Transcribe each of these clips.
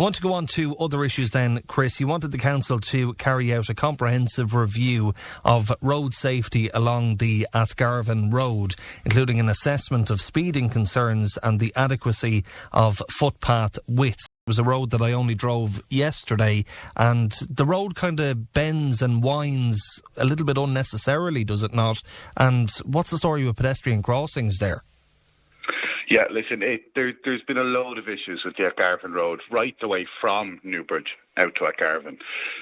I want to go on to other issues then, Chris. You wanted the council to carry out a comprehensive review of road safety along the Athgarvan Road, including an assessment of speeding concerns and the adequacy of footpath widths. It was a road that I only drove yesterday, and the road kind of bends and winds a little bit unnecessarily, does it not? And what's the story with pedestrian crossings there? Yeah, listen, there's been a load of issues with the Athgarvan Road right the way from Newbridge out to Athgarvan.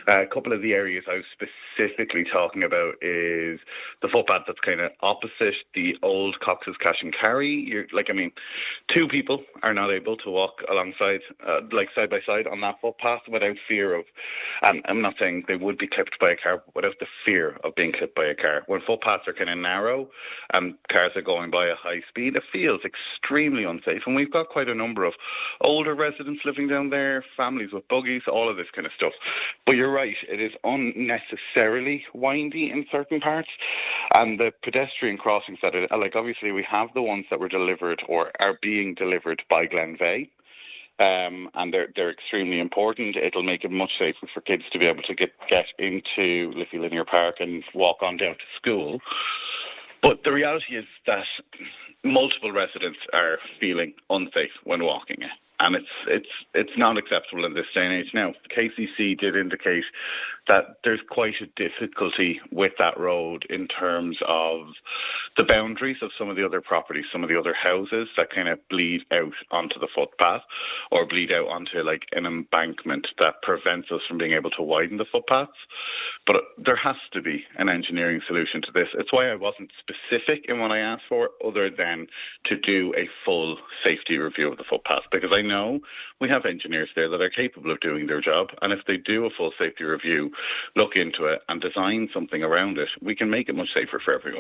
A couple of the areas I was specifically talking about is the footpath that's kind of opposite the old Cox's Cash and Carry. Two people are not able to walk alongside, side by side on that footpath without fear of, I'm not saying they would be clipped by a car, but without the fear of being clipped by a car. When footpaths are kind of narrow and cars are going by at high speed, it feels extremely unsafe. And we've got quite a number of older residents living down there, families with buggies, all of this kind of stuff. But you're right, it is unnecessarily windy in certain parts. And the pedestrian crossings that obviously we have the ones that were delivered or are being delivered by Glenveigh. And they're extremely important. It'll make it much safer for kids to be able to get into Liffey Linear Park and walk on down to school. But the reality is that multiple residents are feeling unsafe when walking it. And it's not acceptable in this day and age. Now, the KCC did indicate that there's quite a difficulty with that road in terms of the boundaries of some of the other properties, some of the other houses that kind of bleed out onto the footpath or bleed out onto an embankment that prevents us from being able to widen the footpaths. But there has to be an engineering solution to this. It's why I wasn't specific in what I asked for, other than to do a full safety review of the footpath, because I know we have engineers there that are capable of doing their job, and if they do a full safety review, look into it and design something around it, we can make it much safer for everyone.